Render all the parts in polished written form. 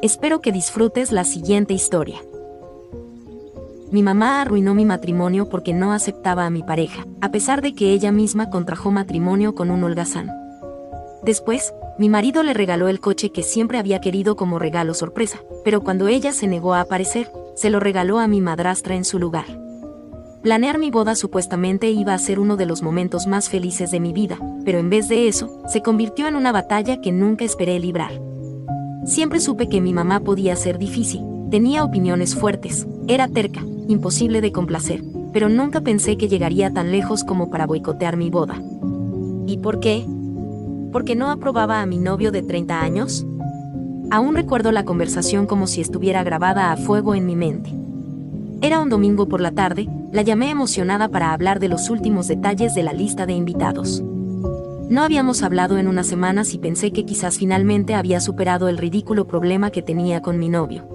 Espero que disfrutes la siguiente historia. Mi mamá arruinó mi matrimonio porque no aceptaba a mi pareja, a pesar de que ella misma contrajo matrimonio con un holgazán. Después, mi marido le regaló el coche que siempre había querido como regalo sorpresa, pero cuando ella se negó a aparecer, se lo regaló a mi madrastra en su lugar. Planear mi boda supuestamente iba a ser uno de los momentos más felices de mi vida, pero en vez de eso, se convirtió en una batalla que nunca esperé librar. Siempre supe que mi mamá podía ser difícil, tenía opiniones fuertes, era terca, imposible de complacer, pero nunca pensé que llegaría tan lejos como para boicotear mi boda. ¿Y por qué? ¿Porque no aprobaba a mi novio de 30 años? Aún recuerdo la conversación como si estuviera grabada a fuego en mi mente. Era un domingo por la tarde, la llamé emocionada para hablar de los últimos detalles de la lista de invitados. No habíamos hablado en unas semanas y pensé que quizás finalmente había superado el ridículo problema que tenía con mi novio.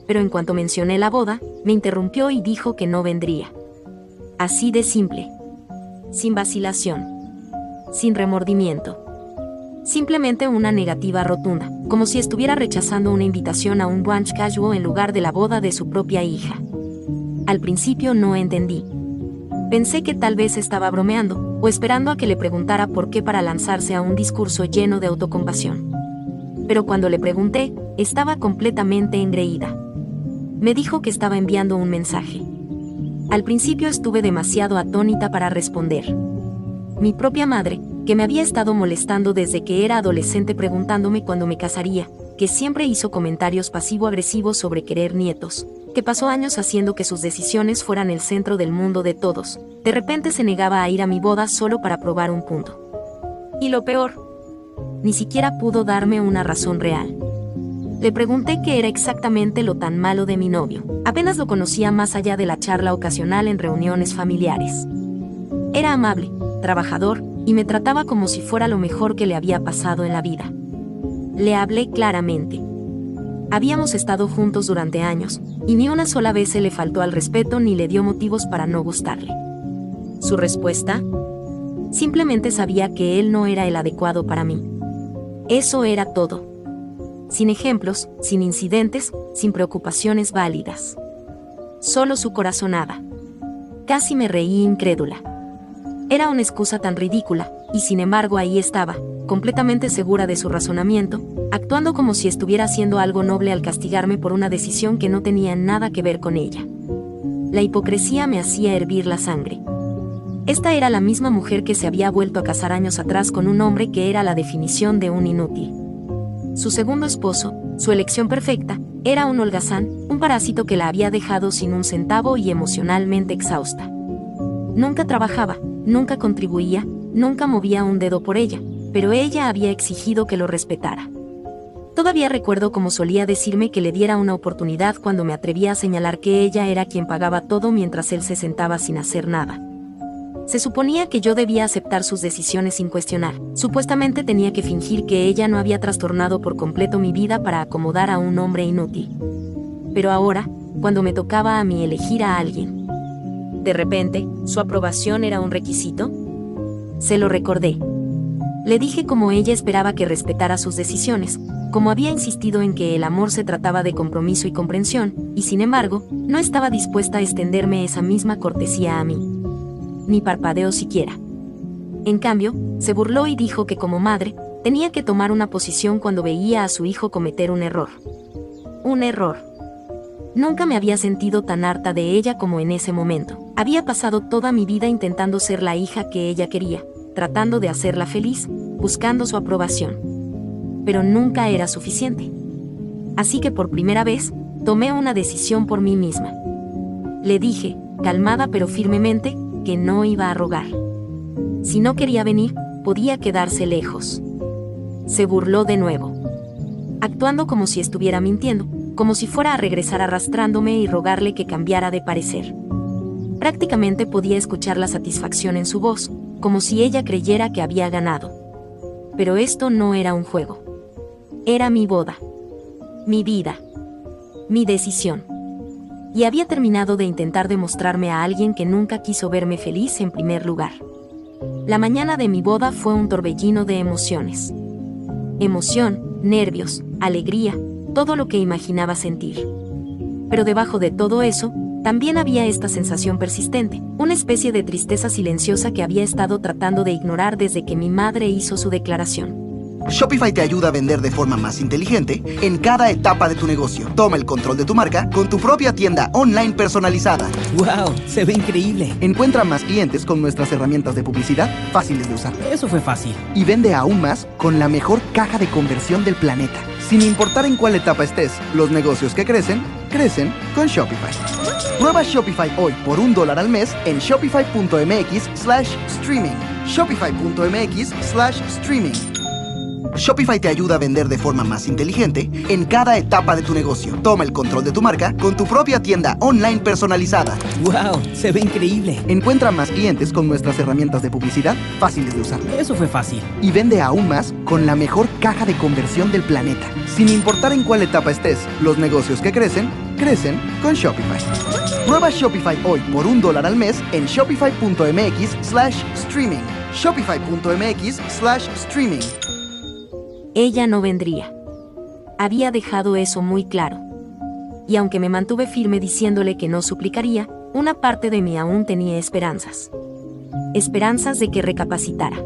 Pero en cuanto mencioné la boda, me interrumpió y dijo que no vendría. Así de simple. Sin vacilación. Sin remordimiento. Simplemente una negativa rotunda, como si estuviera rechazando una invitación a un brunch casual en lugar de la boda de su propia hija. Al principio no entendí. Pensé que tal vez estaba bromeando, o esperando a que le preguntara por qué para lanzarse a un discurso lleno de autocompasión. Pero cuando le pregunté, estaba completamente engreída. Me dijo que estaba enviando un mensaje. Al principio estuve demasiado atónita para responder. Mi propia madre, que me había estado molestando desde que era adolescente preguntándome cuándo me casaría, que siempre hizo comentarios pasivo-agresivos sobre querer nietos, que pasó años haciendo que sus decisiones fueran el centro del mundo de todos, de repente se negaba a ir a mi boda solo para probar un punto. Y lo peor, ni siquiera pudo darme una razón real. Le pregunté qué era exactamente lo tan malo de mi novio. Apenas lo conocía más allá de la charla ocasional en reuniones familiares. Era amable, trabajador, y me trataba como si fuera lo mejor que le había pasado en la vida. Le hablé claramente. Habíamos estado juntos durante años, y ni una sola vez se le faltó al respeto ni le dio motivos para no gustarle. ¿Su respuesta? Simplemente sabía que él no era el adecuado para mí. Eso era todo. Sin ejemplos, sin incidentes, sin preocupaciones válidas. Solo su corazonada. Casi me reí incrédula. Era una excusa tan ridícula, y sin embargo ahí estaba, completamente segura de su razonamiento, actuando como si estuviera haciendo algo noble al castigarme por una decisión que no tenía nada que ver con ella. La hipocresía me hacía hervir la sangre. Esta era la misma mujer que se había vuelto a casar años atrás con un hombre que era la definición de un inútil. Su segundo esposo, su elección perfecta, era un holgazán, un parásito que la había dejado sin un centavo y emocionalmente exhausta. Nunca trabajaba, nunca contribuía, nunca movía un dedo por ella, pero ella había exigido que lo respetara. Todavía recuerdo cómo solía decirme que le diera una oportunidad cuando me atrevía a señalar que ella era quien pagaba todo mientras él se sentaba sin hacer nada. Se suponía que yo debía aceptar sus decisiones sin cuestionar. Supuestamente tenía que fingir que ella no había trastornado por completo mi vida para acomodar a un hombre inútil. Pero ahora, cuando me tocaba a mí elegir a alguien, de repente, ¿su aprobación era un requisito? Se lo recordé. Le dije cómo ella esperaba que respetara sus decisiones, como había insistido en que el amor se trataba de compromiso y comprensión, y sin embargo, no estaba dispuesta a extenderme esa misma cortesía a mí. Ni parpadeó siquiera. En cambio, se burló y dijo que como madre, tenía que tomar una posición cuando veía a su hijo cometer un error. Un error. Nunca me había sentido tan harta de ella como en ese momento. Había pasado toda mi vida intentando ser la hija que ella quería, tratando de hacerla feliz, buscando su aprobación. Pero nunca era suficiente. Así que por primera vez, tomé una decisión por mí misma. Le dije, calmada pero firmemente, que no iba a rogar. Si no quería venir, podía quedarse lejos. Se burló de nuevo, actuando como si estuviera mintiendo, como si fuera a regresar arrastrándome y rogarle que cambiara de parecer. Prácticamente podía escuchar la satisfacción en su voz, como si ella creyera que había ganado. Pero esto no era un juego. Era mi boda. Mi vida. Mi decisión. Y había terminado de intentar demostrarme a alguien que nunca quiso verme feliz en primer lugar. La mañana de mi boda fue un torbellino de emociones. Emoción, nervios, alegría, todo lo que imaginaba sentir. Pero debajo de todo eso, también había esta sensación persistente, una especie de tristeza silenciosa que había estado tratando de ignorar desde que mi madre hizo su declaración. Shopify te ayuda a vender de forma más inteligente en cada etapa de tu negocio. Toma el control de tu marca con tu propia tienda online personalizada. ¡Wow! Se ve increíble. Encuentra más clientes con nuestras herramientas de publicidad fáciles de usar. Eso fue fácil. Y vende aún más con la mejor caja de conversión del planeta. Sin importar en cuál etapa estés, los negocios que crecen, crecen con Shopify. Prueba Shopify hoy por $1 al mes en shopify.mx/streaming. Shopify.mx/streaming. Shopify te ayuda a vender de forma más inteligente en cada etapa de tu negocio. Toma el control de tu marca con tu propia tienda online personalizada. ¡Wow! Se ve increíble. Encuentra más clientes con nuestras herramientas de publicidad fáciles de usar. Eso fue fácil. Y vende aún más con la mejor caja de conversión del planeta. Sin importar en cuál etapa estés, los negocios que crecen, crecen con Shopify. Prueba Shopify hoy por $1 al mes en shopify.mx/streaming. Shopify.mx/streaming. Ella no vendría. Había dejado eso muy claro. Y aunque me mantuve firme diciéndole que no suplicaría, una parte de mí aún tenía esperanzas. Esperanzas de que recapacitara.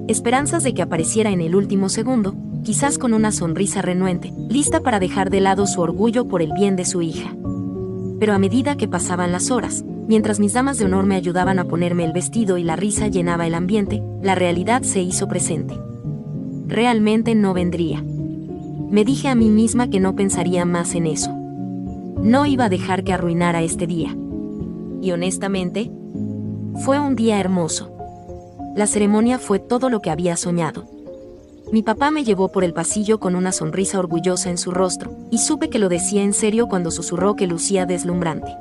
Esperanzas de que apareciera en el último segundo, quizás con una sonrisa renuente, lista para dejar de lado su orgullo por el bien de su hija. Pero a medida que pasaban las horas, mientras mis damas de honor me ayudaban a ponerme el vestido y la risa llenaba el ambiente, la realidad se hizo presente. Realmente no vendría. Me dije a mí misma que no pensaría más en eso. No iba a dejar que arruinara este día. Y honestamente, fue un día hermoso. La ceremonia fue todo lo que había soñado. Mi papá me llevó por el pasillo con una sonrisa orgullosa en su rostro, y supe que lo decía en serio cuando susurró que lucía deslumbrante.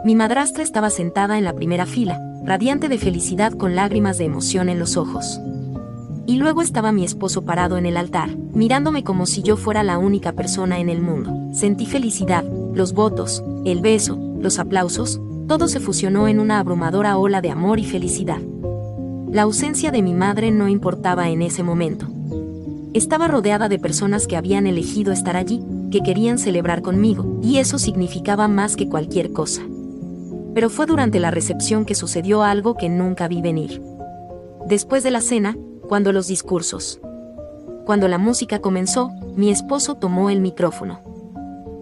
Mi madrastra estaba sentada en la primera fila, radiante de felicidad con lágrimas de emoción en los ojos. Y luego estaba mi esposo parado en el altar, mirándome como si yo fuera la única persona en el mundo. Sentí felicidad, los votos, el beso, los aplausos, todo se fusionó en una abrumadora ola de amor y felicidad. La ausencia de mi madre no importaba en ese momento. Estaba rodeada de personas que habían elegido estar allí, que querían celebrar conmigo, y eso significaba más que cualquier cosa. Pero fue durante la recepción que sucedió algo que nunca vi venir. Después de la cena, cuando los discursos. Cuando la música comenzó, mi esposo tomó el micrófono.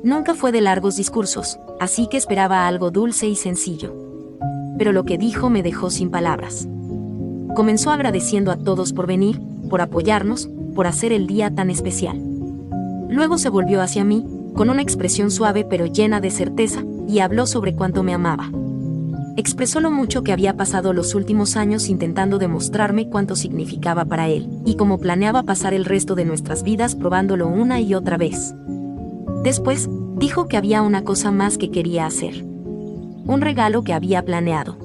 Nunca fue de largos discursos, así que esperaba algo dulce y sencillo. Pero lo que dijo me dejó sin palabras. Comenzó agradeciendo a todos por venir, por apoyarnos, por hacer el día tan especial. Luego se volvió hacia mí, con una expresión suave pero llena de certeza, y habló sobre cuánto me amaba. Expresó lo mucho que había pasado los últimos años intentando demostrarme cuánto significaba para él, y cómo planeaba pasar el resto de nuestras vidas probándolo una y otra vez. Después, dijo que había una cosa más que quería hacer. Un regalo que había planeado.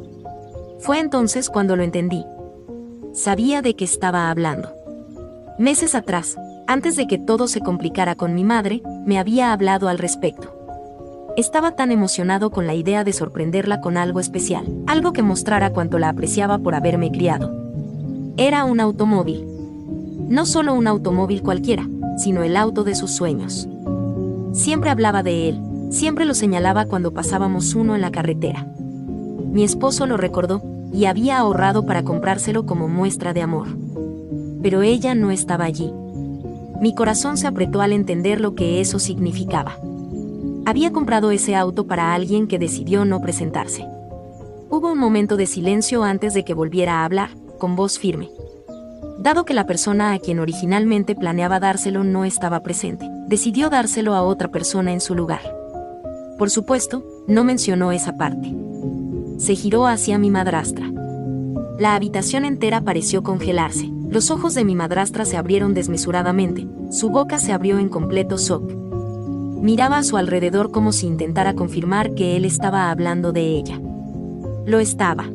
Fue entonces cuando lo entendí. Sabía de qué estaba hablando. Meses atrás, antes de que todo se complicara con mi madre, me había hablado al respecto. Estaba tan emocionado con la idea de sorprenderla con algo especial, algo que mostrara cuánto la apreciaba por haberme criado. Era un automóvil. No solo un automóvil cualquiera, sino el auto de sus sueños. Siempre hablaba de él, siempre lo señalaba cuando pasábamos uno en la carretera. Mi esposo lo recordó, y había ahorrado para comprárselo como muestra de amor. Pero ella no estaba allí. Mi corazón se apretó al entender lo que eso significaba. Había comprado ese auto para alguien que decidió no presentarse. Hubo un momento de silencio antes de que volviera a hablar, con voz firme. Dado que la persona a quien originalmente planeaba dárselo no estaba presente, decidió dárselo a otra persona en su lugar. Por supuesto, no mencionó esa parte. Se giró hacia mi madrastra. La habitación entera pareció congelarse. Los ojos de mi madrastra se abrieron desmesuradamente, su boca se abrió en completo shock. Miraba a su alrededor como si intentara confirmar que él estaba hablando de ella. Lo estaba.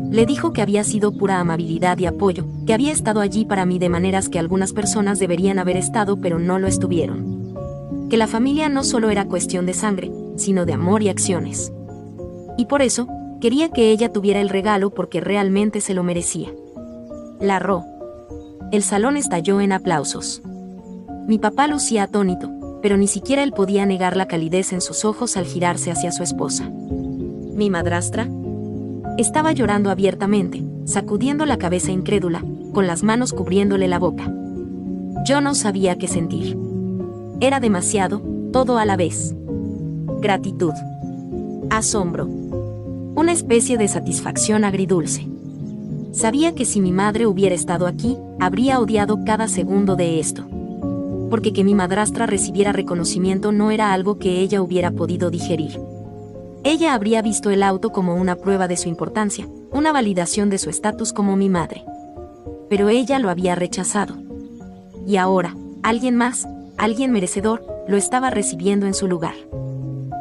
Le dijo que había sido pura amabilidad y apoyo, que había estado allí para mí de maneras que algunas personas deberían haber estado pero no lo estuvieron. Que la familia no solo era cuestión de sangre, sino de amor y acciones. Y por eso, quería que ella tuviera el regalo porque realmente se lo merecía. La RO. El salón estalló en aplausos. Mi papá lucía atónito, pero ni siquiera él podía negar la calidez en sus ojos al girarse hacia su esposa. ¿Mi madrastra? Estaba llorando abiertamente, sacudiendo la cabeza incrédula, con las manos cubriéndole la boca. Yo no sabía qué sentir. Era demasiado, todo a la vez. Gratitud. Asombro. Una especie de satisfacción agridulce. Sabía que si mi madre hubiera estado aquí, habría odiado cada segundo de esto. Porque que mi madrastra recibiera reconocimiento no era algo que ella hubiera podido digerir. Ella habría visto el auto como una prueba de su importancia, una validación de su estatus como mi madre. Pero ella lo había rechazado. Y ahora, alguien más, alguien merecedor, lo estaba recibiendo en su lugar.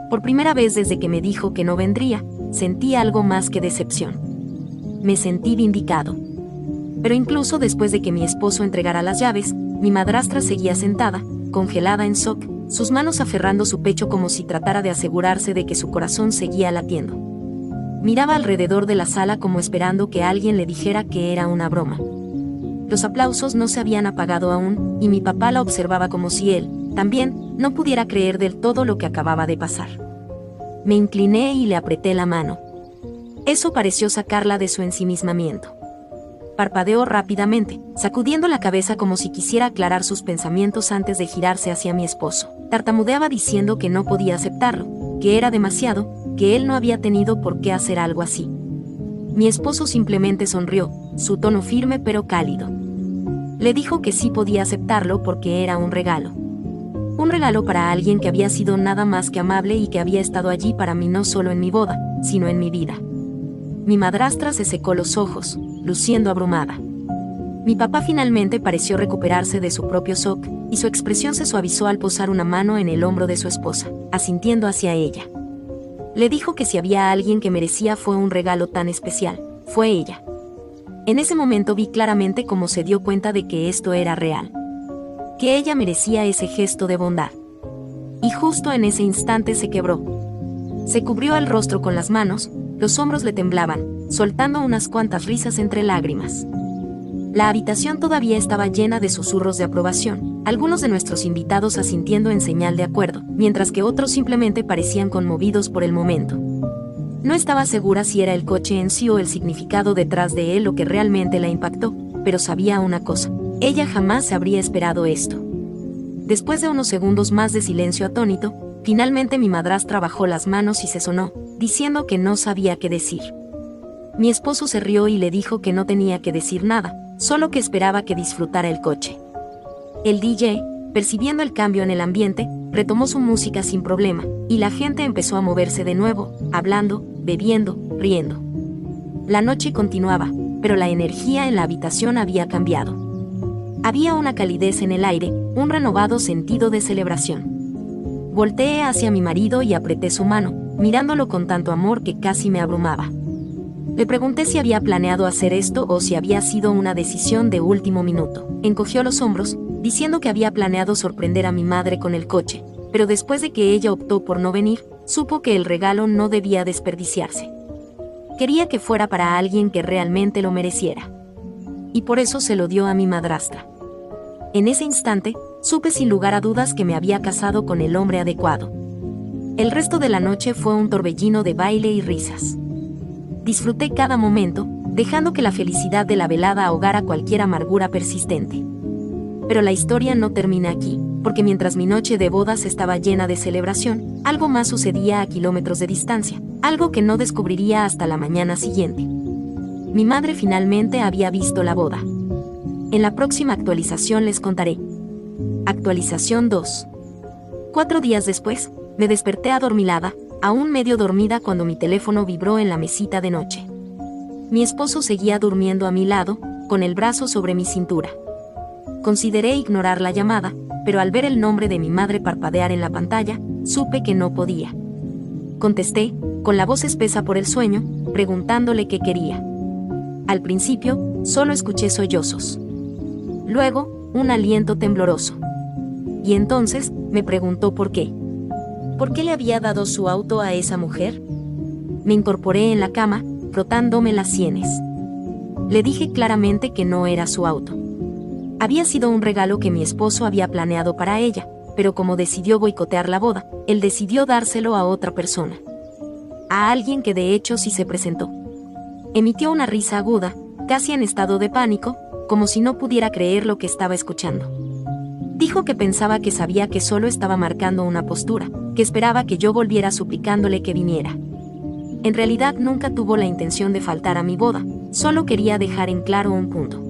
Por primera vez desde que me dijo que no vendría, sentí algo más que decepción. Me sentí vindicado. Pero incluso después de que mi esposo entregara las llaves, mi madrastra seguía sentada, congelada en shock, sus manos aferrando su pecho como si tratara de asegurarse de que su corazón seguía latiendo. Miraba alrededor de la sala como esperando que alguien le dijera que era una broma. Los aplausos no se habían apagado aún, y mi papá la observaba como si él, también, no pudiera creer del todo lo que acababa de pasar. Me incliné y le apreté la mano. Eso pareció sacarla de su ensimismamiento. Parpadeó rápidamente, sacudiendo la cabeza como si quisiera aclarar sus pensamientos antes de girarse hacia mi esposo. Tartamudeaba diciendo que no podía aceptarlo, que era demasiado, que él no había tenido por qué hacer algo así. Mi esposo simplemente sonrió, su tono firme pero cálido. Le dijo que sí podía aceptarlo porque era un regalo. Un regalo para alguien que había sido nada más que amable y que había estado allí para mí no solo en mi boda, sino en mi vida. Mi madrastra se secó los ojos, luciendo abrumada. Mi papá finalmente pareció recuperarse de su propio shock, y su expresión se suavizó al posar una mano en el hombro de su esposa, asintiendo hacia ella. Le dijo que si había alguien que merecía fue un regalo tan especial, fue ella. En ese momento vi claramente cómo se dio cuenta de que esto era real. Que ella merecía ese gesto de bondad. Y justo en ese instante se quebró. Se cubrió el rostro con las manos, los hombros le temblaban, soltando unas cuantas risas entre lágrimas. La habitación todavía estaba llena de susurros de aprobación, algunos de nuestros invitados asintiendo en señal de acuerdo, mientras que otros simplemente parecían conmovidos por el momento. No estaba segura si era el coche en sí o el significado detrás de él lo que realmente la impactó, pero sabía una cosa: ella jamás se habría esperado esto. Después de unos segundos más de silencio atónito, finalmente mi madrastra bajó las manos y se sonó, diciendo que no sabía qué decir. Mi esposo se rió y le dijo que no tenía que decir nada, solo que esperaba que disfrutara el coche. El DJ, percibiendo el cambio en el ambiente, retomó su música sin problema, y la gente empezó a moverse de nuevo, hablando, bebiendo, riendo. La noche continuaba, pero la energía en la habitación había cambiado. Había una calidez en el aire, un renovado sentido de celebración. Volteé hacia mi marido y apreté su mano, mirándolo con tanto amor que casi me abrumaba. Le pregunté si había planeado hacer esto o si había sido una decisión de último minuto. Encogió los hombros, diciendo que había planeado sorprender a mi madre con el coche, pero después de que ella optó por no venir, supo que el regalo no debía desperdiciarse. Quería que fuera para alguien que realmente lo mereciera. Y por eso se lo dio a mi madrastra. En ese instante, supe sin lugar a dudas que me había casado con el hombre adecuado. El resto de la noche fue un torbellino de baile y risas. Disfruté cada momento, dejando que la felicidad de la velada ahogara cualquier amargura persistente. Pero la historia no termina aquí, porque mientras mi noche de bodas estaba llena de celebración, algo más sucedía a kilómetros de distancia, algo que no descubriría hasta la mañana siguiente. Mi madre finalmente había visto la boda. En la próxima actualización les contaré. Actualización 2. 4 días después, me desperté adormilada, aún medio dormida cuando mi teléfono vibró en la mesita de noche. Mi esposo seguía durmiendo a mi lado, con el brazo sobre mi cintura. Consideré ignorar la llamada, pero al ver el nombre de mi madre parpadear en la pantalla, supe que no podía. Contesté, con la voz espesa por el sueño, preguntándole qué quería. Al principio, solo escuché sollozos. Luego, un aliento tembloroso. Y entonces, me preguntó por qué. ¿Por qué le había dado su auto a esa mujer? Me incorporé en la cama, frotándome las sienes. Le dije claramente que no era su auto. Había sido un regalo que mi esposo había planeado para ella, pero como decidió boicotear la boda, él decidió dárselo a otra persona. A alguien que de hecho sí se presentó. Emitió una risa aguda, casi en estado de pánico, como si no pudiera creer lo que estaba escuchando. Dijo que pensaba que sabía que solo estaba marcando una postura, que esperaba que yo volviera suplicándole que viniera. En realidad nunca tuvo la intención de faltar a mi boda, solo quería dejar en claro un punto.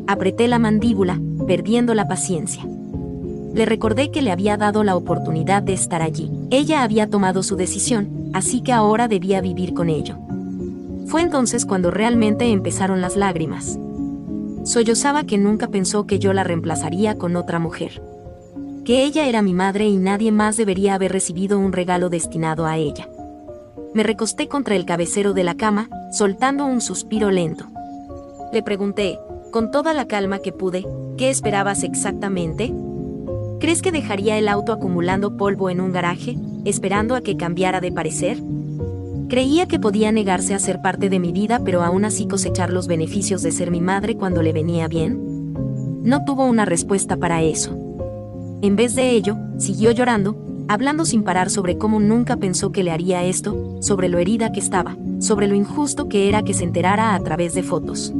Apreté la mandíbula, perdiendo la paciencia. Le recordé que le había dado la oportunidad de estar allí. Ella había tomado su decisión, así que ahora debía vivir con ello. Fue entonces cuando realmente empezaron las lágrimas. Sollozaba que nunca pensó que yo la reemplazaría con otra mujer. Que ella era mi madre y nadie más debería haber recibido un regalo destinado a ella. Me recosté contra el cabecero de la cama, soltando un suspiro lento. Le pregunté, con toda la calma que pude, ¿qué esperabas exactamente? ¿Crees que dejaría el auto acumulando polvo en un garaje, esperando a que cambiara de parecer? Creía que podía negarse a ser parte de mi vida, pero aún así cosechar los beneficios de ser mi madre cuando le venía bien. No tuvo una respuesta para eso. En vez de ello, siguió llorando, hablando sin parar sobre cómo nunca pensó que le haría esto, sobre lo herida que estaba, sobre lo injusto que era que se enterara a través de fotos.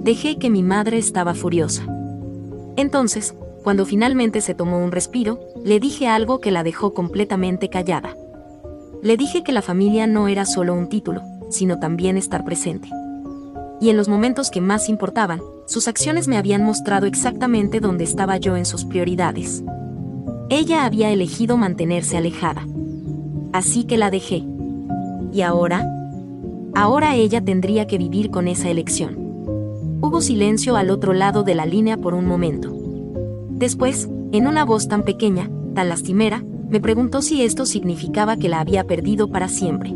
Dejé que mi madre estaba furiosa. Entonces, cuando finalmente se tomó un respiro, le dije algo que la dejó completamente callada. Le dije que la familia no era solo un título, sino también estar presente. Y en los momentos que más importaban, sus acciones me habían mostrado exactamente dónde estaba yo en sus prioridades. Ella había elegido mantenerse alejada. Así que la dejé. ¿Y ahora? Ahora ella tendría que vivir con esa elección. Hubo silencio al otro lado de la línea por un momento. Después, en una voz tan pequeña, tan lastimera, me preguntó si esto significaba que la había perdido para siempre.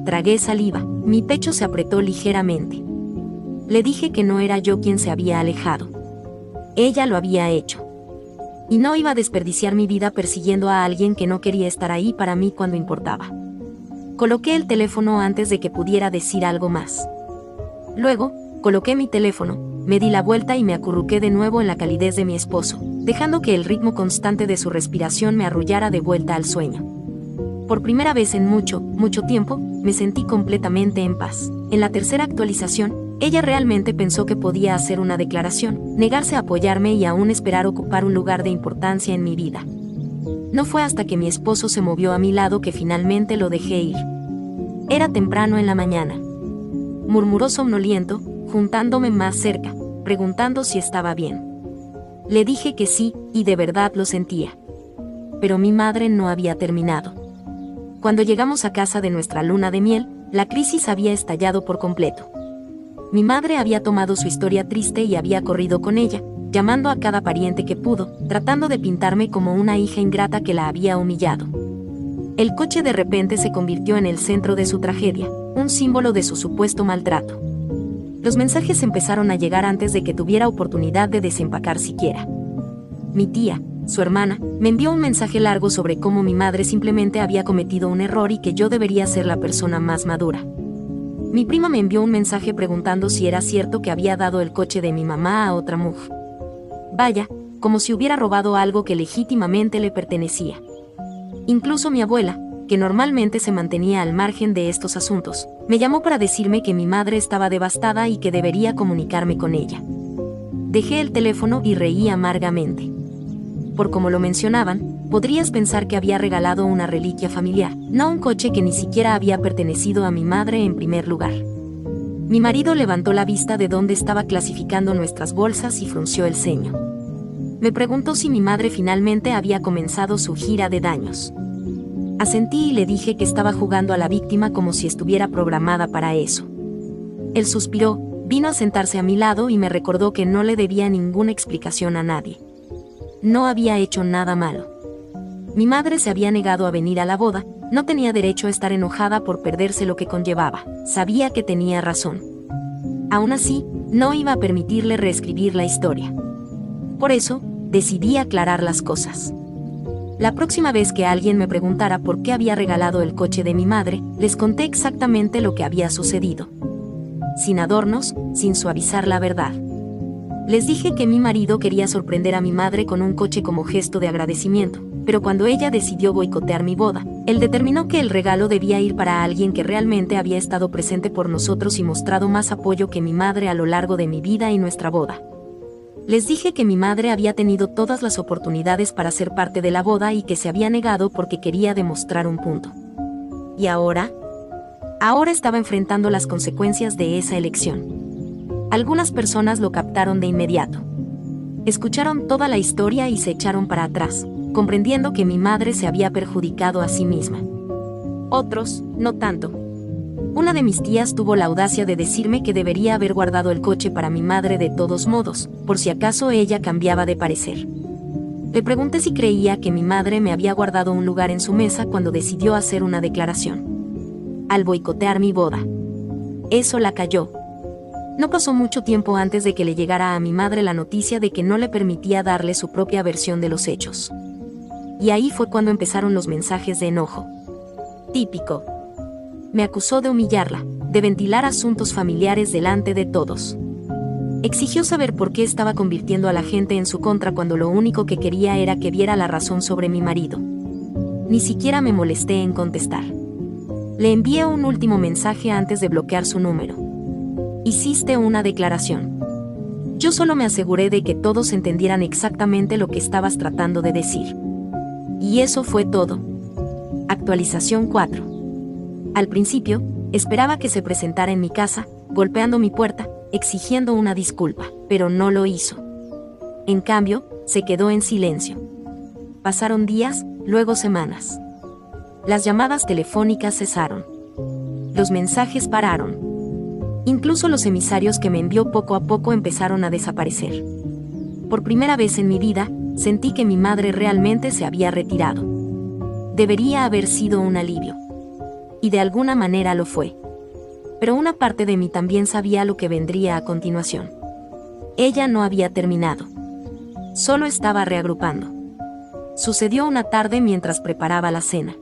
Tragué saliva, mi pecho se apretó ligeramente. Le dije que no era yo quien se había alejado. Ella lo había hecho. Y no iba a desperdiciar mi vida persiguiendo a alguien que no quería estar ahí para mí cuando importaba. Coloqué el teléfono antes de que pudiera decir algo más. Luego, coloqué mi teléfono, me di la vuelta y me acurruqué de nuevo en la calidez de mi esposo, dejando que el ritmo constante de su respiración me arrullara de vuelta al sueño. Por primera vez en mucho tiempo, me sentí completamente en paz. En la tercera actualización, ella realmente pensó que podía hacer una declaración, negarse a apoyarme y aún esperar ocupar un lugar de importancia en mi vida. No fue hasta que mi esposo se movió a mi lado que finalmente lo dejé ir. Era temprano en la mañana. Murmuró somnoliento, juntándome más cerca, preguntando si estaba bien. Le dije que sí, y de verdad lo sentía. Pero mi madre no había terminado. Cuando llegamos a casa de nuestra luna de miel, la crisis había estallado por completo. Mi madre había tomado su historia triste y había corrido con ella, llamando a cada pariente que pudo, tratando de pintarme como una hija ingrata que la había humillado. El coche de repente se convirtió en el centro de su tragedia, un símbolo de su supuesto maltrato. Los mensajes empezaron a llegar antes de que tuviera oportunidad de desempacar siquiera. Mi tía, su hermana, me envió un mensaje largo sobre cómo mi madre simplemente había cometido un error y que yo debería ser la persona más madura. Mi prima me envió un mensaje preguntando si era cierto que había dado el coche de mi mamá a otra mujer. Vaya, como si hubiera robado algo que legítimamente le pertenecía. Incluso mi abuela, que normalmente se mantenía al margen de estos asuntos, me llamó para decirme que mi madre estaba devastada y que debería comunicarme con ella. Dejé el teléfono y reí amargamente. Por como lo mencionaban, podrías pensar que había regalado una reliquia familiar, no un coche que ni siquiera había pertenecido a mi madre en primer lugar. Mi marido levantó la vista de donde estaba clasificando nuestras bolsas y frunció el ceño. Me preguntó si mi madre finalmente había comenzado su gira de daños. Asentí y le dije que estaba jugando a la víctima como si estuviera programada para eso. Él suspiró, vino a sentarse a mi lado y me recordó que no le debía ninguna explicación a nadie. No había hecho nada malo. Mi madre se había negado a venir a la boda, no tenía derecho a estar enojada por perderse lo que conllevaba, sabía que tenía razón. Aún así, no iba a permitirle reescribir la historia. Por eso, decidí aclarar las cosas. La próxima vez que alguien me preguntara por qué había regalado el coche de mi madre, les conté exactamente lo que había sucedido. Sin adornos, sin suavizar la verdad. Les dije que mi marido quería sorprender a mi madre con un coche como gesto de agradecimiento, pero cuando ella decidió boicotear mi boda, él determinó que el regalo debía ir para alguien que realmente había estado presente por nosotros y mostrado más apoyo que mi madre a lo largo de mi vida y nuestra boda. Les dije que mi madre había tenido todas las oportunidades para ser parte de la boda y que se había negado porque quería demostrar un punto. ¿Y ahora? Ahora estaba enfrentando las consecuencias de esa elección. Algunas personas lo captaron de inmediato. Escucharon toda la historia y se echaron para atrás, comprendiendo que mi madre se había perjudicado a sí misma. Otros, no tanto. Una de mis tías tuvo la audacia de decirme que debería haber guardado el coche para mi madre de todos modos, por si acaso ella cambiaba de parecer. Le pregunté si creía que mi madre me había guardado un lugar en su mesa cuando decidió hacer una declaración. Al boicotear mi boda. Eso la calló. No pasó mucho tiempo antes de que le llegara a mi madre la noticia de que no le permitía darle su propia versión de los hechos. Y ahí fue cuando empezaron los mensajes de enojo. Típico. Me acusó de humillarla, de ventilar asuntos familiares delante de todos. Exigió saber por qué estaba convirtiendo a la gente en su contra cuando lo único que quería era que viera la razón sobre mi marido. Ni siquiera me molesté en contestar. Le envié un último mensaje antes de bloquear su número. Hiciste una declaración. Yo solo me aseguré de que todos entendieran exactamente lo que estabas tratando de decir. Y eso fue todo. Actualización 4. Al principio, esperaba que se presentara en mi casa, golpeando mi puerta, exigiendo una disculpa, pero no lo hizo. En cambio, se quedó en silencio. Pasaron días, luego semanas. Las llamadas telefónicas cesaron. Los mensajes pararon. Incluso los emisarios que me envió poco a poco empezaron a desaparecer. Por primera vez en mi vida, sentí que mi madre realmente se había retirado. Debería haber sido un alivio. Y de alguna manera lo fue. Pero una parte de mí también sabía lo que vendría a continuación. Ella no había terminado. Solo estaba reagrupando. Sucedió una tarde mientras preparaba la cena.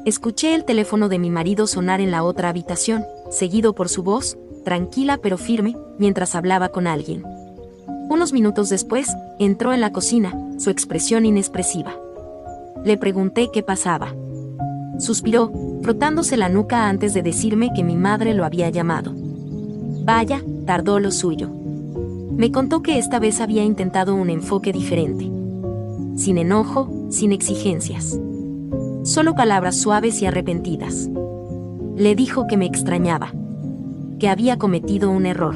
Escuché el teléfono de mi marido sonar en la otra habitación, seguido por su voz, tranquila pero firme, mientras hablaba con alguien. Unos minutos después, entró en la cocina, su expresión inexpresiva. Le pregunté qué pasaba. Suspiró, frotándose la nuca antes de decirme que mi madre lo había llamado. Vaya, tardó lo suyo. Me contó que esta vez había intentado un enfoque diferente. Sin enojo, sin exigencias. Solo palabras suaves y arrepentidas. Le dijo que me extrañaba. Que había cometido un error.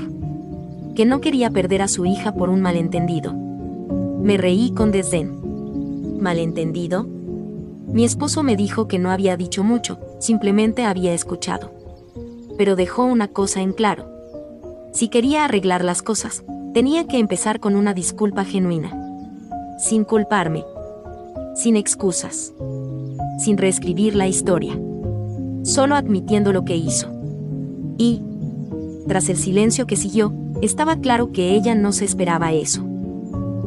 Que no quería perder a su hija por un malentendido. Me reí con desdén. ¿Malentendido? Mi esposo me dijo que no había dicho mucho, simplemente había escuchado. Pero dejó una cosa en claro. Si quería arreglar las cosas, tenía que empezar con una disculpa genuina. Sin culparme. Sin excusas. Sin reescribir la historia. Solo admitiendo lo que hizo. Y, tras el silencio que siguió, estaba claro que ella no se esperaba eso.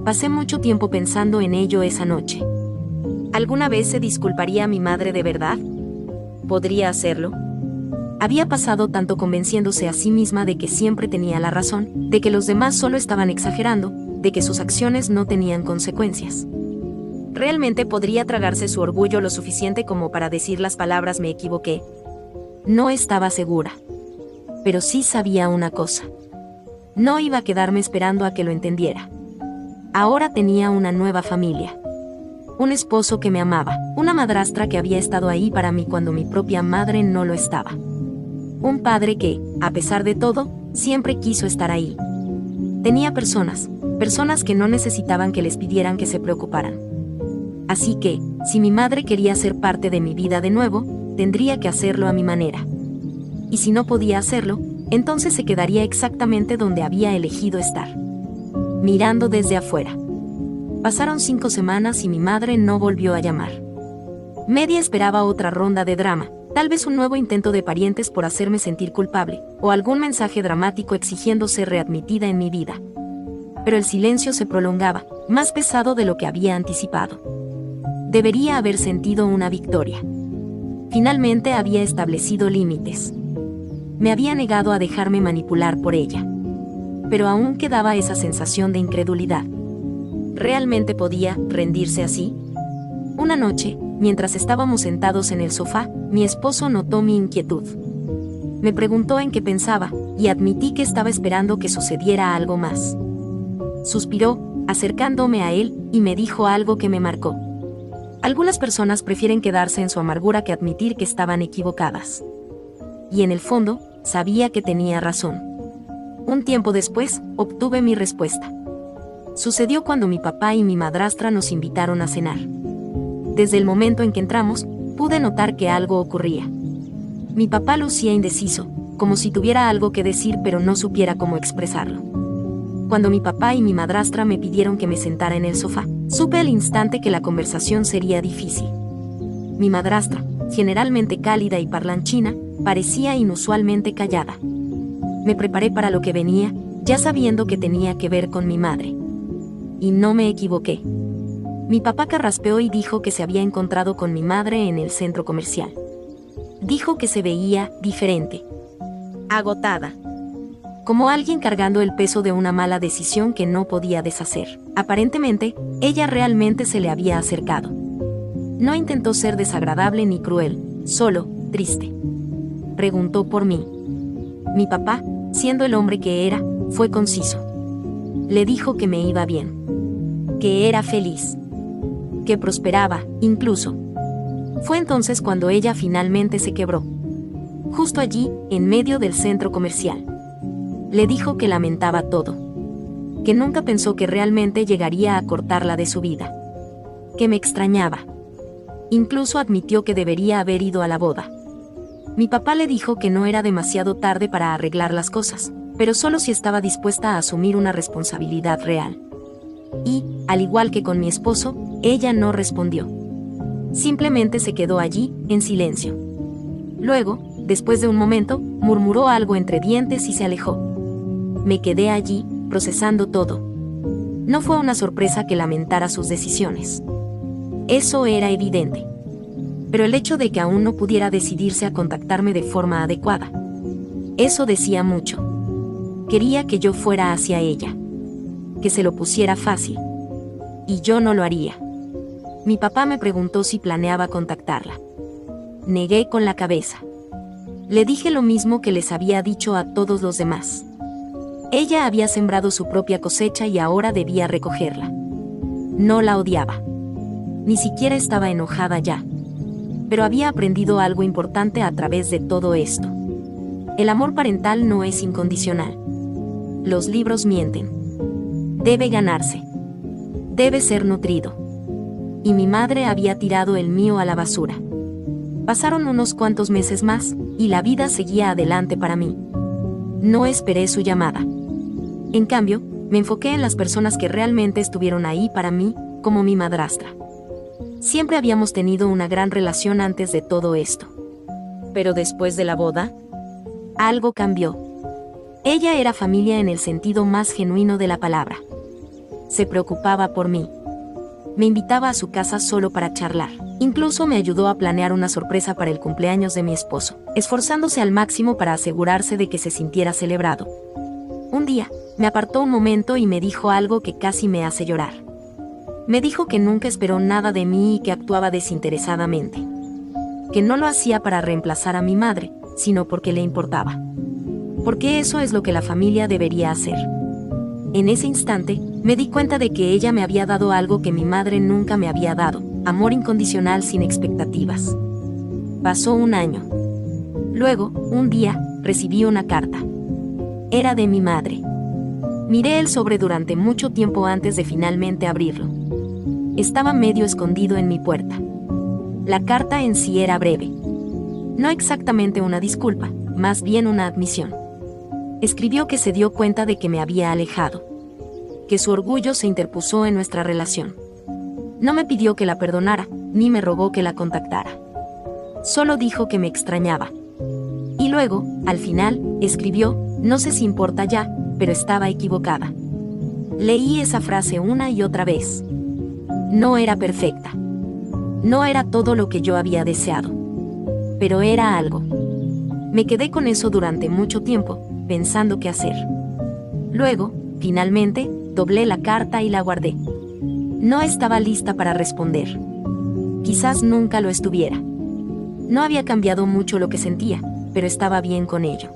Pasé mucho tiempo pensando en ello esa noche. ¿Alguna vez se disculparía a mi madre de verdad? ¿Podría hacerlo? Había pasado tanto convenciéndose a sí misma de que siempre tenía la razón, de que los demás solo estaban exagerando, de que sus acciones no tenían consecuencias. ¿Realmente podría tragarse su orgullo lo suficiente como para decir las palabras "me equivoqué"? No estaba segura. Pero sí sabía una cosa. No iba a quedarme esperando a que lo entendiera. Ahora tenía una nueva familia. Un esposo que me amaba, una madrastra que había estado ahí para mí cuando mi propia madre no lo estaba. Un padre que, a pesar de todo, siempre quiso estar ahí. Tenía personas que no necesitaban que les pidieran que se preocuparan. Así que, si mi madre quería ser parte de mi vida de nuevo, tendría que hacerlo a mi manera. Y si no podía hacerlo, entonces se quedaría exactamente donde había elegido estar. Mirando desde afuera. Pasaron 5 semanas y mi madre no volvió a llamar. Media esperaba otra ronda de drama, tal vez un nuevo intento de parientes por hacerme sentir culpable, o algún mensaje dramático exigiendo ser readmitida en mi vida. Pero el silencio se prolongaba, más pesado de lo que había anticipado. Debería haber sentido una victoria. Finalmente había establecido límites. Me había negado a dejarme manipular por ella. pero aún quedaba esa sensación de incredulidad. ¿Realmente podía rendirse así? Una noche, mientras estábamos sentados en el sofá, mi esposo notó mi inquietud. Me preguntó en qué pensaba, y admití que estaba esperando que sucediera algo más. Suspiró, acercándome a él, y me dijo algo que me marcó. Algunas personas prefieren quedarse en su amargura que admitir que estaban equivocadas. Y en el fondo, sabía que tenía razón. Un tiempo después, obtuve mi respuesta. Sucedió cuando mi papá y mi madrastra nos invitaron a cenar. Desde el momento en que entramos, pude notar que algo ocurría. Mi papá lucía indeciso, como si tuviera algo que decir pero no supiera cómo expresarlo. Cuando mi papá y mi madrastra me pidieron que me sentara en el sofá, supe al instante que la conversación sería difícil. Mi madrastra, generalmente cálida y parlanchina, parecía inusualmente callada. Me preparé para lo que venía, ya sabiendo que tenía que ver con mi madre. Y no me equivoqué. Mi papá carraspeó y dijo que se había encontrado con mi madre en el centro comercial. Dijo que se veía diferente. Agotada. Como alguien cargando el peso de una mala decisión que no podía deshacer. Aparentemente, ella realmente se le había acercado. No intentó ser desagradable ni cruel, solo, triste. Preguntó por mí. Mi papá, siendo el hombre que era, fue conciso. Le dijo que me iba bien. Que era feliz. Que prosperaba, incluso. Fue entonces cuando ella finalmente se quebró. Justo allí, en medio del centro comercial. Le dijo que lamentaba todo. Que nunca pensó que realmente llegaría a cortarla de su vida. Que me extrañaba. Incluso admitió que debería haber ido a la boda. Mi papá le dijo que no era demasiado tarde para arreglar las cosas, pero solo si estaba dispuesta a asumir una responsabilidad real. Y, al igual que con mi esposo, ella no respondió. Simplemente se quedó allí, en silencio. Luego, después de un momento, murmuró algo entre dientes y se alejó. Me quedé allí, procesando todo. No fue una sorpresa que lamentara sus decisiones. Eso era evidente. Pero el hecho de que aún no pudiera decidirse a contactarme de forma adecuada. Eso decía mucho. Quería que yo fuera hacia ella. Que se lo pusiera fácil. Y yo no lo haría. Mi papá me preguntó si planeaba contactarla. Negué con la cabeza. Le dije lo mismo que les había dicho a todos los demás. Ella había sembrado su propia cosecha y ahora debía recogerla. No la odiaba. Ni siquiera estaba enojada ya. Pero había aprendido algo importante a través de todo esto. El amor parental no es incondicional. Los libros mienten. Debe ganarse. Debe ser nutrido. Y mi madre había tirado el mío a la basura. Pasaron unos cuantos meses más, y la vida seguía adelante para mí. No esperé su llamada. En cambio, me enfoqué en las personas que realmente estuvieron ahí para mí, como mi madrastra. Siempre habíamos tenido una gran relación antes de todo esto. Pero después de la boda, algo cambió. Ella era familia en el sentido más genuino de la palabra. Se preocupaba por mí. Me invitaba a su casa solo para charlar. Incluso me ayudó a planear una sorpresa para el cumpleaños de mi esposo, esforzándose al máximo para asegurarse de que se sintiera celebrado. Un día, me apartó un momento y me dijo algo que casi me hace llorar. Me dijo que nunca esperó nada de mí y que actuaba desinteresadamente. Que no lo hacía para reemplazar a mi madre, sino porque le importaba. Porque eso es lo que la familia debería hacer. En ese instante, me di cuenta de que ella me había dado algo que mi madre nunca me había dado, amor incondicional sin expectativas. Pasó un año. Luego, un día, recibí una carta. Era de mi madre. Miré el sobre durante mucho tiempo antes de finalmente abrirlo. Estaba medio escondido en mi puerta. La carta en sí era breve. No exactamente una disculpa, más bien una admisión. Escribió que se dio cuenta de que me había alejado. Que su orgullo se interpuso en nuestra relación. No me pidió que la perdonara, ni me rogó que la contactara. Solo dijo que me extrañaba. Y luego, al final, escribió, no sé si importa ya, pero estaba equivocada. Leí esa frase una y otra vez. No era perfecta. No era todo lo que yo había deseado. Pero era algo. Me quedé con eso durante mucho tiempo, pensando qué hacer. Luego, finalmente, doblé la carta y la guardé. No estaba lista para responder. Quizás nunca lo estuviera. No había cambiado mucho lo que sentía, pero estaba bien con ello.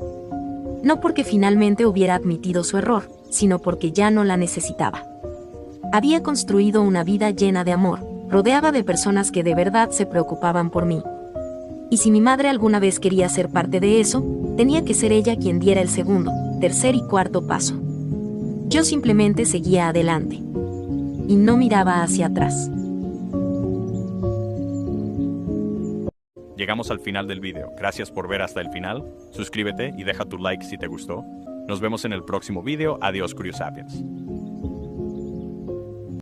No porque finalmente hubiera admitido su error, sino porque ya no la necesitaba. Había construido una vida llena de amor, rodeada de personas que de verdad se preocupaban por mí. Y si mi madre alguna vez quería ser parte de eso, tenía que ser ella quien diera el segundo, tercer y cuarto paso. Yo simplemente seguía adelante. Y no miraba hacia atrás. Llegamos al final del video. Gracias por ver hasta el final. Suscríbete y deja tu like si te gustó. Nos vemos en el próximo video. Adiós, Curious Sapiens.